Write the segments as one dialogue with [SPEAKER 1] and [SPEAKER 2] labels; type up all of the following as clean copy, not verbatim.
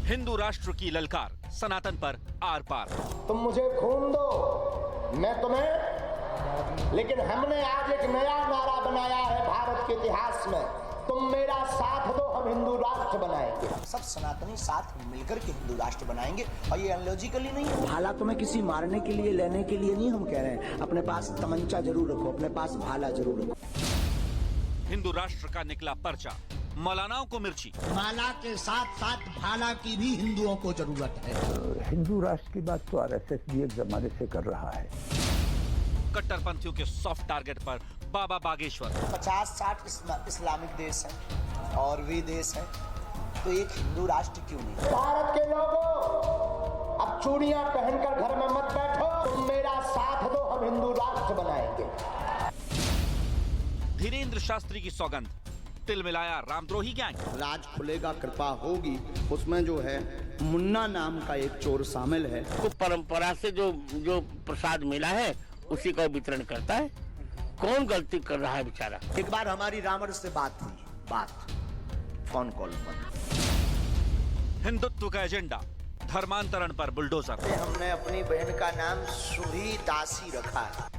[SPEAKER 1] हिंदू राष्ट्र की ललकार, सनातन पर आर पार।
[SPEAKER 2] तुम मुझे खून दो, मैं तुम्हें, लेकिन हमने आज एक नया नारा बनाया है भारत के इतिहास में, तुम मेरा साथ दो, हम हिंदू राष्ट्र बनाएंगे।
[SPEAKER 3] सब सनातनी साथ मिलकर के हिंदू राष्ट्र बनाएंगे। और ये अनलॉजिकली नहीं है।
[SPEAKER 4] भाला तुम्हें किसी मारने के लिए, लेने के लिए नहीं हम कह रहे हैं। अपने पास तमंचा जरूर रखो, अपने पास भाला जरूर रखो।
[SPEAKER 1] हिंदू राष्ट्र का निकला पर्चा, मौलानाओं को मिर्ची।
[SPEAKER 5] माला के साथ साथ भाला की भी हिंदुओं को जरूरत है।
[SPEAKER 6] हिंदू राष्ट्र की बात तो आरएसएस भी एक जमाने से कर रहा है।
[SPEAKER 1] कट्टरपंथियों के सॉफ्ट टारगेट पर बाबा बागेश्वर।
[SPEAKER 3] 50-60 इस्लामिक देश हैं और वे देश हैं, तो एक हिंदू राष्ट्र क्यों नहीं?
[SPEAKER 2] भारत के लोगों, अब चूड़ियां पहनकर घर में मत बैठो, तुम मेरा साथ दो, हम हिंदू राष्ट्र बनाएंगे।
[SPEAKER 1] धीरेन्द्र शास्त्री की सौगंध, तिल मिलाया रामद्रोही गैंग।
[SPEAKER 4] राज खुलेगा, कृपा होगी, उसमें जो है मुन्ना नाम का एक चोर शामिल है।
[SPEAKER 7] तो परंपरा से जो प्रसाद मिला है उसी का वितरण करता है। कौन गलती कर रहा है बेचारा?
[SPEAKER 4] एक बार हमारी रावण से बात हुई, फोन कॉल पर।
[SPEAKER 1] हिंदुत्व का एजेंडा, धर्मांतरण पर बुलडोजर।
[SPEAKER 3] हमने अपनी बहन का नाम सुही दासी रखा है,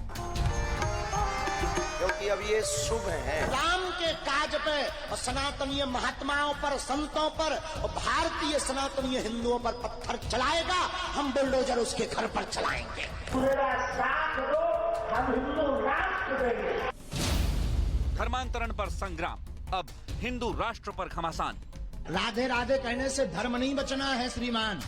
[SPEAKER 3] क्योंकि अब ये शुभ है।
[SPEAKER 5] राम के काज पे और सनातनीय महात्माओं पर, संतों पर और भारतीय सनातनीय हिंदुओं पर पत्थर चलाएगा, हम बुलडोजर उसके घर पर चलाएंगे।
[SPEAKER 2] मेरा साथ दो, हम हिंदू राष्ट्र देंगे।
[SPEAKER 1] धर्मांतरण पर संग्राम, अब हिंदू राष्ट्र पर घमासान।
[SPEAKER 5] राधे राधे कहने से धर्म नहीं बचना है श्रीमान।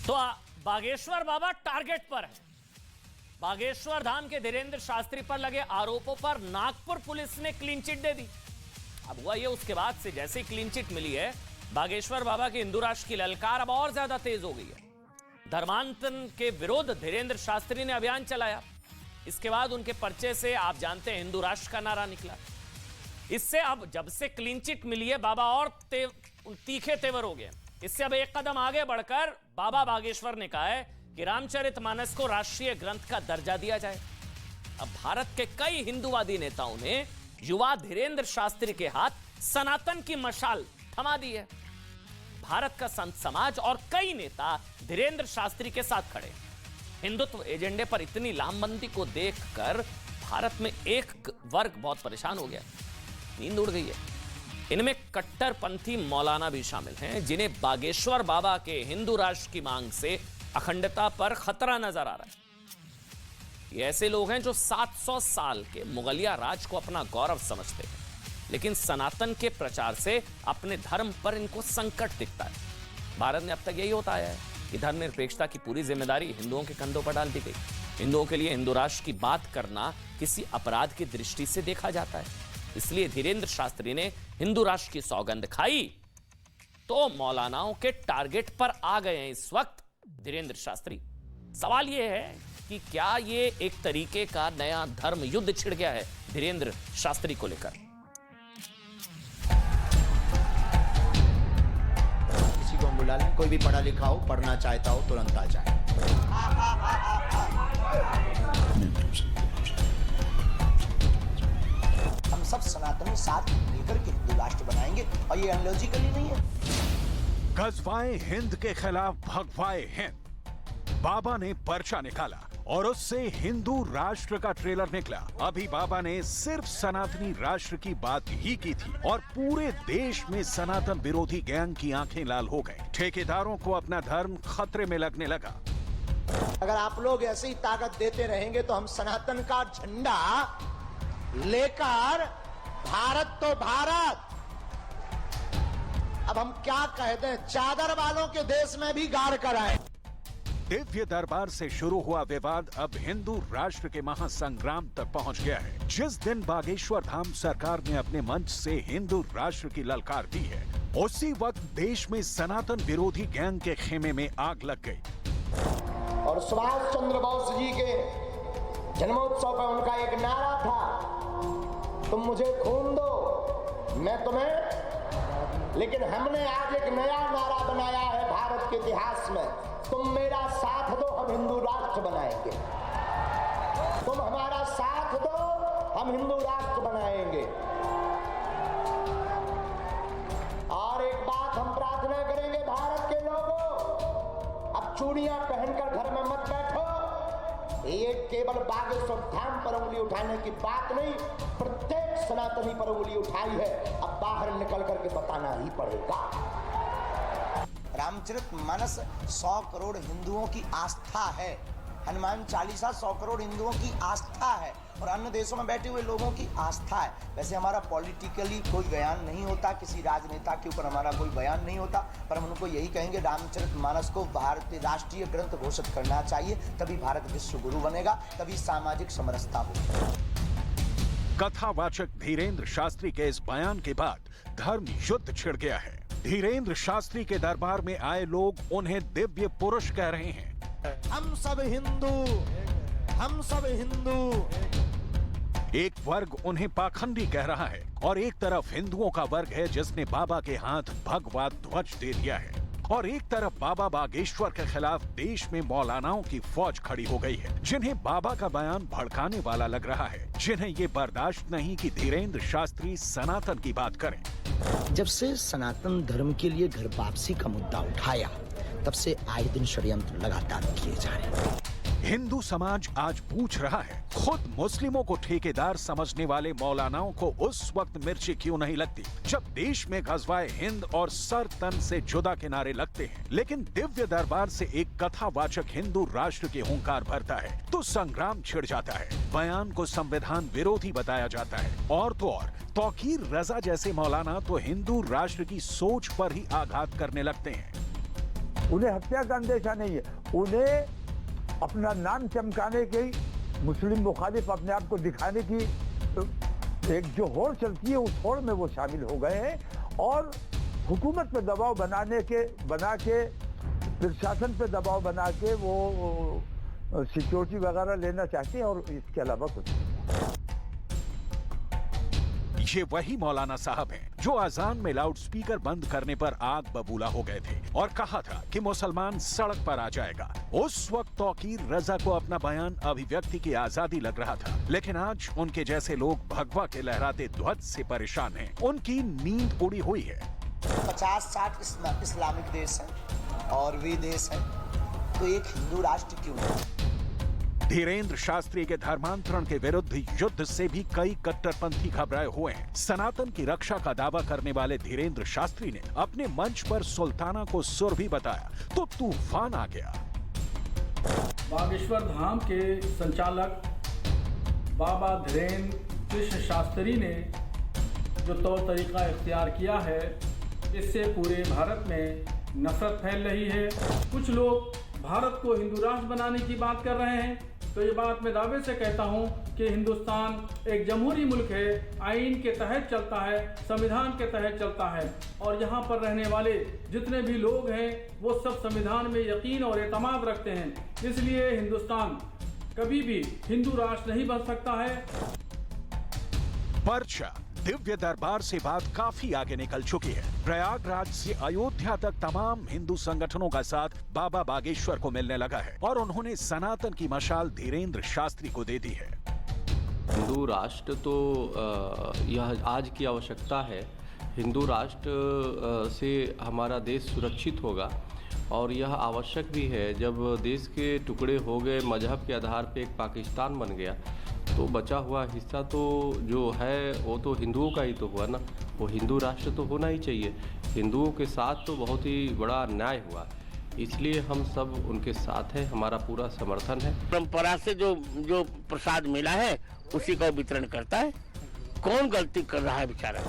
[SPEAKER 8] तो बागेश्वर बाबा टारगेट पर है। बागेश्वर धाम के धीरेन्द्र शास्त्री पर लगे आरोपों पर नागपुर पुलिस ने क्लीन चिट दे दी। अब हुआ ये, उसके बाद से जैसे क्लीन चिट मिली है, बागेश्वर बाबा के हिंदू राष्ट्र की ललकार अब और ज्यादा तेज हो गई है। धर्मांतरण के विरोध धीरेन्द्र शास्त्री ने अभियान चलाया। इसके बाद उनके पर्चे से आप जानते हैं हिंदू राष्ट्र का नारा निकला। इससे अब जब से क्लीन चिट मिली है, बाबा और तीखे तेवर हो गए। इससे अब एक कदम आगे बढ़कर बाबा बागेश्वर ने कहा है कि रामचरितमानस को राष्ट्रीय ग्रंथ का दर्जा दिया जाए। अब भारत के कई हिंदूवादी नेताओं ने युवा धीरेन्द्र शास्त्री के हाथ सनातन की मशाल थमा दी है। भारत का संत समाज और कई नेता धीरेन्द्र शास्त्री के साथ खड़े। हिंदुत्व एजेंडे पर इतनी लामबंदी को देखकर भारत में एक वर्ग बहुत परेशान हो गया, नींद उड़ गई है। इनमें कट्टरपंथी मौलाना भी शामिल हैं, जिन्हें बागेश्वर बाबा के हिंदू राष्ट्र की मांग से अखंडता पर खतरा नजर आ रहा है। ये ऐसे लोग हैं जो 700 साल के मुगलिया राज को अपना गौरव समझते हैं, लेकिन सनातन के प्रचार से अपने धर्म पर इनको संकट दिखता है। भारत में अब तक यही होता आया है कि धर्मनिरपेक्षता की पूरी जिम्मेदारी हिंदुओं के कंधों पर डाल दी गई। हिंदुओं के लिए हिंदू राष्ट्र की बात करना किसी अपराध की दृष्टि से देखा जाता है। इसलिए धीरेन्द्र शास्त्री ने हिंदू राष्ट्र की सौगंध खाई तो मौलानाओं के टारगेट पर आ गए हैं इस वक्त धीरेन्द्र शास्त्री। सवाल यह है कि क्या ये एक तरीके का नया धर्म युद्ध छिड़ गया है धीरेन्द्र शास्त्री को लेकर?
[SPEAKER 4] किसी को बुला लें, कोई भी पढ़ा लिखा हो, पढ़ना चाहता हो, तुरंत आ जाए।
[SPEAKER 3] हम सब सनातनी साथ मिलकर के हिंदू राष्ट्र बनाएंगे। और ये अनलॉजिकली नहीं है।
[SPEAKER 9] गजवाए हिंद के खिलाफ भगवाए हिंद, बाबा ने पर्चा निकाला और उससे हिंदू राष्ट्र का ट्रेलर निकला। अभी बाबा ने सिर्फ सनातनी राष्ट्र की बात ही की थी और पूरे देश में सनातन विरोधी गैंग की आंखें लाल हो गई। ठेकेदारों को अपना धर्म खतरे में लगने लगा।
[SPEAKER 5] अगर आप लोग ऐसे ही ताकत देते रहेंगे तो हम सनातन का झंडा लेकर, भारत तो भारत, अब हम क्या कहते हैं, चादर वालों के देश में भी गाड़ कर आए।
[SPEAKER 9] दिव्य दरबार से शुरू हुआ विवाद अब हिंदू राष्ट्र के महासंग्राम तक पहुंच गया है। जिस दिन बागेश्वर धाम सरकार ने अपने मंच से हिंदू राष्ट्र की ललकार दी है, उसी वक्त देश में सनातन विरोधी गैंग के खेमे में आग लग गई।
[SPEAKER 2] और सुभाष चंद्र बोस जी के जन्मोत्सव पर उनका एक नारा था, तुम मुझे खून दो, मैं तुम्हें, लेकिन हमने आज एक नया नारा बनाया है भारत के इतिहास में, तुम मेरा साथ दो, हम हिंदू राष्ट्र बनाएंगे। तुम हमारा साथ दो, हम हिंदू राष्ट्र बनाएंगे। चूड़ियां पहनकर घर में मत बैठो। ये केवल बागेश्वर धाम पर उंगली उठाने की बात नहीं, प्रत्येक सनातनी पर उंगली उठाई है। अब बाहर निकल करके बताना ही पड़ेगा।
[SPEAKER 3] रामचरितमानस 100 करोड़ हिंदुओं की आस्था है। हनुमान चालीसा 100 करोड़ हिंदुओं की आस्था है और अन्य देशों में बैठे हुए लोगों की आस्था है। वैसे हमारा पॉलिटिकली कोई बयान नहीं होता, किसी राजनेता के ऊपर हमारा कोई बयान नहीं होता, पर हम उनको यही कहेंगे रामचरितमानस को भारतीय राष्ट्रीय ग्रंथ घोषित करना चाहिए, तभी भारत विश्व गुरु बनेगा, तभी सामाजिक समरसता होगी।
[SPEAKER 9] कथावाचक धीरेन्द्र शास्त्री के इस बयान के बाद धर्म युद्ध छिड़ गया है। धीरेन्द्र शास्त्री के दरबार में आए लोग उन्हें दिव्य पुरुष कह रहे हैं।
[SPEAKER 5] हम सब हिंदू, हम सब हिंदू।
[SPEAKER 9] एक वर्ग उन्हें पाखंडी कह रहा है और एक तरफ हिंदुओं का वर्ग है जिसने बाबा के हाथ भगवा ध्वज दे दिया है और एक तरफ बाबा बागेश्वर के खिलाफ देश में मौलानाओं की फौज खड़ी हो गई है, जिन्हें बाबा का बयान भड़काने वाला लग रहा है, जिन्हें ये बर्दाश्त नहीं कि धीरेन्द्र शास्त्री सनातन की बात करें।
[SPEAKER 4] जब से सनातन धर्म के लिए घर वापसी का मुद्दा उठाया, तब से आए दिन षड्यंत्र लगातार किए जा रहे हैं।
[SPEAKER 9] हिंदू समाज आज पूछ रहा है, खुद मुस्लिमों को ठेकेदार समझने वाले मौलानाओं को उस वक्त मिर्ची क्यों नहीं लगती जब देश में गज़वाए हिंद और सर तन से जुदा के नारे लगते हैं, लेकिन दिव्य दरबार से एक कथावाचक हिंदू राष्ट्र के हुंकार भरता है तो संग्राम छिड़ जाता है। बयान को संविधान विरोधी बताया जाता है और तो और तौकीर रजा जैसे मौलाना तो हिंदू राष्ट्र की सोच पर ही आघात करने लगते हैं।
[SPEAKER 6] उन्हें हत्या का अंदेशा नहीं है, उन्हें अपना नाम चमकाने की, मुस्लिम मुखालिफ अपने आप को दिखाने की एक जो होड़ चलती है, उस होड़ में वो शामिल हो गए हैं और हुकूमत पे दबाव बना के प्रशासन पे दबाव बना के वो सिक्योरिटी वगैरह लेना चाहते हैं और इसके अलावा कुछ नहीं।
[SPEAKER 9] ये वही मौलाना साहब हैं जो अजान में लाउडस्पीकर बंद करने पर आग बबूला हो गए थे और कहा था कि मुसलमान सड़क पर आ जाएगा। उस वक्त तौकीर रजा को अपना बयान अभिव्यक्ति की आजादी लग रहा था, लेकिन आज उनके जैसे लोग भगवा के लहराते ध्वज से परेशान हैं। उनकी नींद उड़ी हुई है।
[SPEAKER 3] 50-60 इस्लामिक देश हैं और भी देश हैं, तो एक हिंदू राष्ट्र क्यों नहीं?
[SPEAKER 9] धीरेन्द्र शास्त्री के धर्मांतरण के विरुद्ध युद्ध से भी कई कट्टरपंथी घबराए हुए हैं। सनातन की रक्षा का दावा करने वाले धीरेन्द्र शास्त्री ने अपने मंच पर सुल्ताना को सुर भी बताया तो तूफान आ गया।
[SPEAKER 10] बागेश्वर धाम के संचालक बाबा धीरेन्द्र कृष्ण शास्त्री ने जो तौर तरीका इख्तियार किया है, इससे पूरे भारत में नफरत फैल रही है। कुछ लोग भारत को हिंदू राष्ट्र बनाने की बात कर रहे हैं, तो ये बात मैं दावे से कहता हूँ कि हिंदुस्तान एक जमहूरी मुल्क है, आइन के तहत चलता है, संविधान के तहत चलता है और यहाँ पर रहने वाले जितने भी लोग हैं वो सब संविधान में यकीन और एतमाद रखते हैं। इसलिए हिंदुस्तान कभी भी हिंदू राष्ट्र नहीं बन सकता है।
[SPEAKER 9] पर्चा दिव्य दरबार से बात काफी आगे निकल चुकी है। प्रयागराज से अयोध्या तक तमाम हिंदू संगठनों का साथ बाबा बागेश्वर को मिलने लगा है और उन्होंने सनातन की मशाल धीरेन्द्र शास्त्री को दे दी है।
[SPEAKER 11] हिंदू राष्ट्र तो यह आज की आवश्यकता है। हिंदू राष्ट्र से हमारा देश सुरक्षित होगा और यह आवश्यक भी है। जब देश के टुकड़े हो गए, मजहब के आधार पे एक पाकिस्तान बन गया, तो बचा हुआ हिस्सा तो जो है वो तो हिंदुओं का ही तो हुआ ना। वो हिंदू राष्ट्र तो होना ही चाहिए। हिंदुओं के साथ तो बहुत ही बड़ा अन्याय हुआ, इसलिए हम सब उनके साथ हैं, हमारा पूरा समर्थन है।
[SPEAKER 7] परंपरा से जो प्रसाद मिला है उसी का वितरण करता है। कौन गलती कर रहा है बेचारा?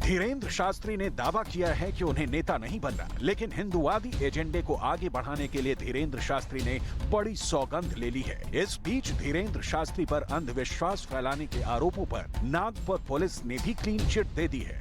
[SPEAKER 9] धीरेन्द्र शास्त्री ने दावा किया है कि उन्हें नेता नहीं बनना, लेकिन हिंदुवादी एजेंडे को आगे बढ़ाने के लिए धीरेन्द्र शास्त्री ने बड़ी सौगंध ले ली है। इस बीच धीरेन्द्र शास्त्री पर अंधविश्वास फैलाने के आरोपों पर नागपुर पुलिस ने भी क्लीन चिट दे दी है।